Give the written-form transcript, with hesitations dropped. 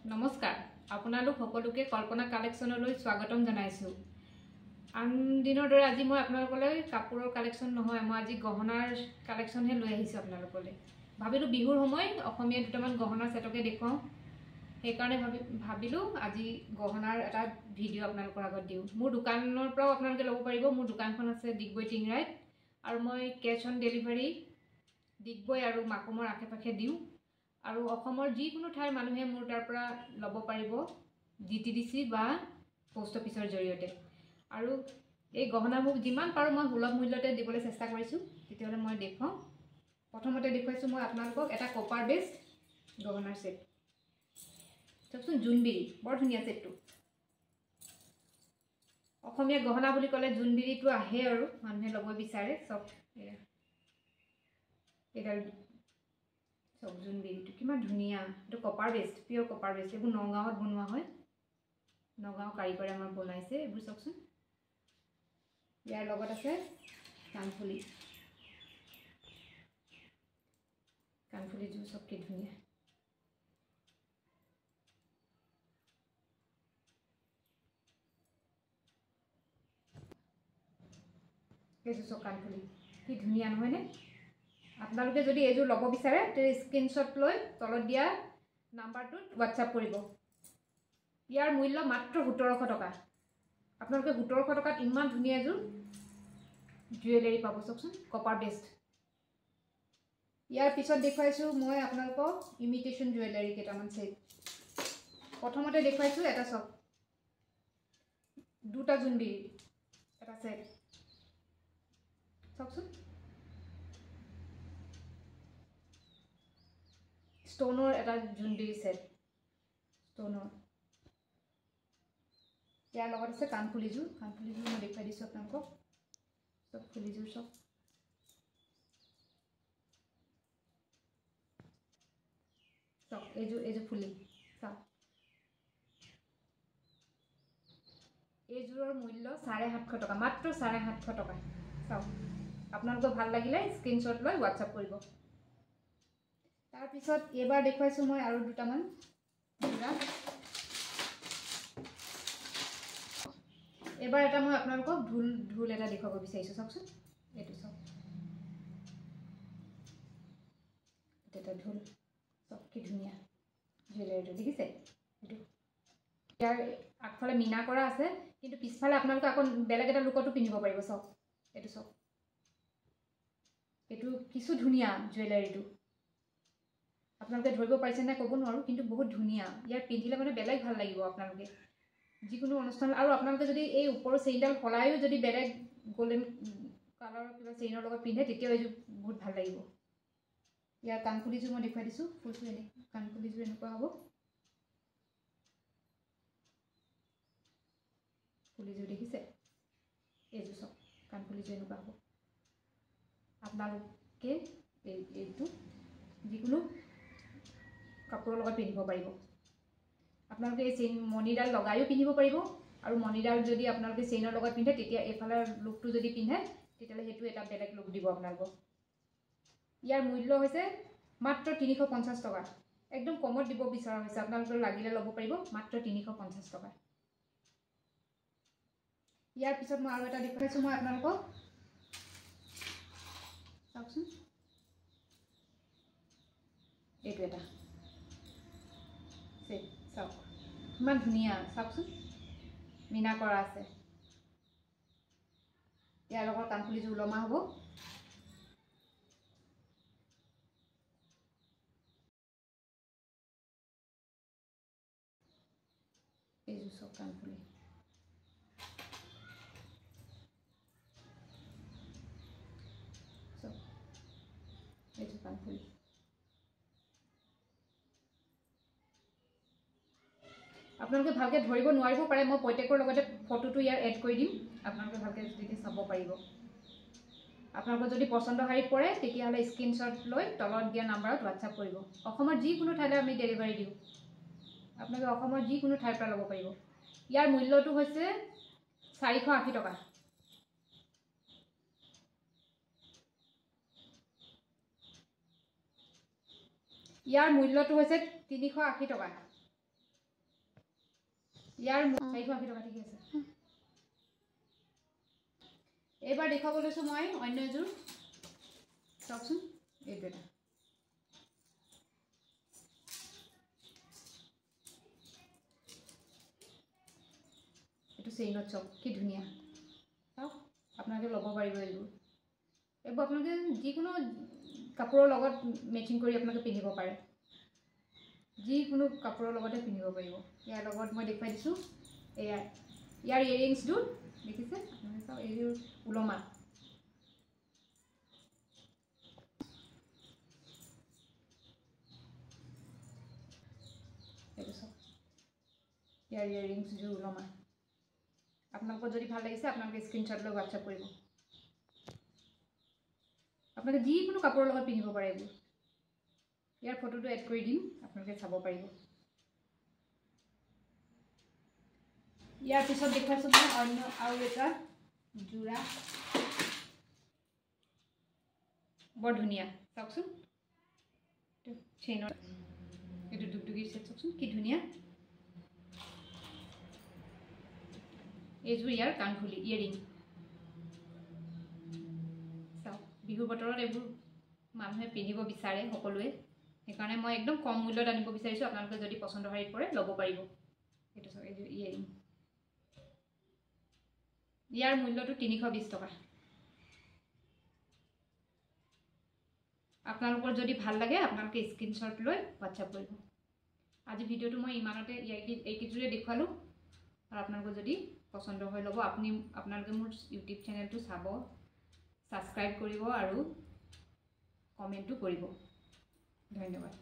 নমস্কাৰ আপোনালোক সকলোকে কল্পনা কালেকশ্যনলৈ স্বাগতম জনাইছো। আন দিনৰ দৰে আজি মই আপোনালোকলৈ কাপোৰৰ কালেকশ্যন নহয়, মই আজি গহনাৰ কালেকশ্যনহে লৈ আহিছো আপোনালোকলৈ। ভাবিলো বিহুৰ সময় অসমীয়া দুটামান গহনাৰ সেটকে দেখুৱাও, সেইকাৰণে ভাবিলো আজি গহনাৰ এটা ভিডিঅ' আপোনালোকৰ আগত দিওঁ। মোৰ দোকানৰ পৰাও আপোনালোকে ল'ব পাৰিব। মোৰ দোকানখন আছে ডিগবৈ টিংৰাইত, আৰু মই কেছ অন ডেলিভাৰী ডিগবৈ আৰু মাকুমৰ আশে পাশে দিওঁ। আৰু অসমৰ যিকোনো ঠাইৰ মানুহে মোৰ তাৰ পৰা ল'ব পাৰিব DTDC বা পোষ্ট অফিচৰ জৰিয়তে। আৰু এই গহনাবোৰ যিমান পাৰোঁ মই সুলভ মূল্যতে দিবলৈ চেষ্টা কৰিছোঁ। তেতিয়াহ'লে মই দেখুৱাওঁ। প্ৰথমতে দেখুৱাইছোঁ মই আপোনালোকক এটা কপাৰ বেছ গহনাৰ ছেট। চাওকচোন, জোনবিৰি, বৰ ধুনীয়া ছেটটো। অসমীয়া গহনা বুলি ক'লে জোনবিৰিটো আহে আৰু মানুহে ল'ব বিচাৰে। চব এডাল চব জোনবিৰিটো কিমান ধুনীয়া। এইটো কপাৰ বেষ্ট, পিয়'ৰ কপাৰ বেষ্ট। এইবোৰ নগাঁৱত বনোৱা হয়, নগাঁও কাৰিকৰে আমাৰ বনাইছে। এইবোৰ চাওকচোন, ইয়াৰ লগত আছে কাণফুলি। কাণফুলিযোৰ চব কি ধুনীয়া। এইযোৰ চব কাণফুলি কি ধুনীয়া নহয়নে? আপোনালোকে যদি এইযোৰ ল'ব বিচাৰে তে স্ক্ৰীনশ্বট লৈ তলত দিয়া নাম্বাৰটোত হোৱাটছআপ কৰিব। ইয়াৰ মূল্য মাত্ৰ 1700 টকা। আপোনালোকে 1700 টকাত ইমান ধুনীয়া এযোৰ জুৱেলাৰী পাব। চাওকচোন, কপাৰ বেষ্ট। ইয়াৰ পিছত দেখুৱাইছোঁ মই আপোনালোকক ইমিটেশ্যন জুৱেলাৰী কেইটামান ছেট। প্ৰথমতে দেখুৱাইছোঁ এটা চক, দুটা জোনবিৰি এটা ছেট। চাওকচোন, ষ্টনৰ এটা জোনবিৰি ছেট, ষ্টনৰ। ইয়াৰ লগত আছে কাণফুলিযোৰ। কাণফুলিযোৰ মই দেখুৱাই দিছোঁ আপোনালোকক। চব ফুলিযোৰ চব চাওক, এইযোৰ ফুলি চাওক। এইযোৰৰ মূল্য 750 টকা, মাত্ৰ 750 টকা। চাওক, আপোনালোকৰ ভাল লাগিলে স্ক্ৰীনশ্বট লৈ হোৱাটছআপ কৰিব। তাৰপিছত এইবাৰ দেখুৱাইছোঁ মই আৰু দুটামান মুগা। এবাৰ এটা মই আপোনালোকক ঢোল এটা দেখুৱাব বিচাৰিছোঁ। চাওকচোন, এইটো চাওক, এটা ঢোল। চব কি ধুনীয়া জুৱেলাৰীটো, দেখিছে? এইটো ইয়াৰ আগফালে মীনা কৰা আছে, কিন্তু পিছফালে আপোনালোকে আকৌ বেলেগ এটা লুকতো পিন্ধিব পাৰিব। চাওক, এইটো চাওক, এইটো কিছু ধুনীয়া জুৱেলাৰীটো। আপোনালোকে ধৰিব পাৰিছে নাই ক'ব নোৱাৰোঁ, কিন্তু বহুত ধুনীয়া। ইয়াৰ পিন্ধিলে মানে বেলেগ ভাল লাগিব আপোনালোকে যিকোনো অনুষ্ঠান। আৰু আপোনালোকে যদি এই ওপৰৰ চেইনডাল সলায়ো যদি বেলেগ গল্ডেন কালাৰৰ কিবা চেইনৰ লগত পিন্ধে, তেতিয়াও এইযোৰ বহুত ভাল লাগিব। ইয়াৰ কাণফুলিযোৰ মই দেখুৱাই দিছোঁ। ফুলটো কাণফুলিযোৰ এনেকুৱা হ'ব। ফুলিযোৰ দেখিছে? এইযোৰ চব কাণফুলিযোৰ এনেকুৱা হ'ব। আপোনালোকে এইটো যিকোনো কাপোৰৰ লগত পিন্ধিব পাৰিব। আপোনালোকে এই চেইন মণিডাল লগায়ো পিন্ধিব পাৰিব, আৰু মণিডাল যদি আপোনালোকে চেইনৰ লগত পিন্ধে, তেতিয়া এইফালৰ লুকটো যদি পিন্ধে, তেতিয়াহ'লে সেইটো এটা বেলেগ লুক দিব আপোনালোকক। ইয়াৰ মূল্য হৈছে মাত্ৰ 350 টকা। একদম কমত দিব বিচৰা হৈছে। আপোনালোকে লাগিলে ল'ব পাৰিব মাত্ৰ 350 টকা। ইয়াৰ পিছত মই আৰু এটা দেখুৱাইছোঁ মই আপোনালোকক। চাওকচোন, এইটো এটা ছেট। চাওক, ইমান ধুনীয়া। চাওকচোন, মীনা কৰা আছে। ইয়াৰ লগত কাণফুলিযোৰ ওলমা হ'ব। এইযোৰ চব কাণফুলি। চব এইযোৰ কাণফুলি। আপোনালোকে ভালকৈ ধৰিব নোৱাৰিব পাৰে, মই প্ৰত্যেকৰ লগতে ফটোটো ইয়াৰ এড কৰি দিম। আপোনালোকে ভালকৈ তেতিয়া চাব পাৰিব। আপোনালোকৰ যদি পচন্দ শাৰী পৰে, তেতিয়াহ'লে স্ক্ৰীনশ্বট লৈ তলত দিয়া নাম্বাৰত হোৱাটছআপ কৰিব। অসমৰ যিকোনো ঠাইলৈ আমি ডেলিভাৰী দিওঁ। আপোনালোকে অসমৰ যিকোনো ঠাইৰ পৰা ল'ব পাৰিব। ইয়াৰ মূল্যটো হৈছে 480 টকা। ইয়াৰ মূল্যটো হৈছে 380 টকা। ইয়াৰ 480 টকা ঠিক আছে এবাৰ দেখাব লৈছো মই অন্য এযোৰ চাওকচোন এইটো এটা এইটো চেইনত চক কি ধুনীয়া চাওক আপোনালোকে ল'ব পাৰিব এইবোৰ আপোনালোকে যিকোনো কাপোৰৰ লগত মেচিং কৰি আপোনালোকে পিন্ধিব পাৰে যিকোনো কাপোৰৰ লগতে পিন্ধিব পাৰিব ইয়াৰ লগত মই দেখুৱাই দিছোঁ ইয়াৰ ইয়েৰিংছটো দেখিছে আপোনালোকে চাওক এইযোৰ ওলমা এইটো চাওক ইয়াৰ ইয়েৰিংছযোৰ ওলমা আপোনালোকৰ যদি ভাল লাগিছে আপোনালোকে স্ক্ৰীনশ্বট লৈ হোৱাটছআপ কৰিব আপোনালোকে যিকোনো কাপোৰৰ লগত পিন্ধিব পাৰে এইবোৰ ইয়াৰ ফটোটো এড কৰি দিম আপোনালোকে চাব পাৰিব ইয়াৰ পিছত দেখুৱাইছোঁ মই অন্য আৰু এটা যোৰা বৰ ধুনীয়া চাওকচোন চেইনৰ এইটো দুগদুগী চেট চাওকচোন কি ধুনীয়া এইযোৰ ইয়াৰ কাণফুলি ইয়েৰিং চাওক বিহু বতৰত এইবোৰ মানুহে পিন্ধিব বিচাৰে সকলোৱে সেইকাৰণে মই একদম কম মূল্যত আনিব বিচাৰিছোঁ আপোনালোকে যদি পচন্দ হয় পৰে ল'ব পাৰিব এইটো চাওক এইযোৰ ইয়েৰিং ইয়াৰ মূল্যটো 320 টকা আপোনালোকৰ যদি ভাল লাগে আপোনালোকে স্ক্ৰীনশ্বট লৈ হোৱাটছআপ কৰিব আজি ভিডিঅ'টো মই ইমানতে এইকেইযোৰে দেখুৱালোঁ আৰু আপোনালোকৰ যদি পচন্দ হয় ল'ব আপোনালোকে মোৰ ইউটিউব চেনেলটো চাব ছাবস্ক্ৰাইব কৰিব আৰু কমেণ্টটো কৰিব ধন্যবাদ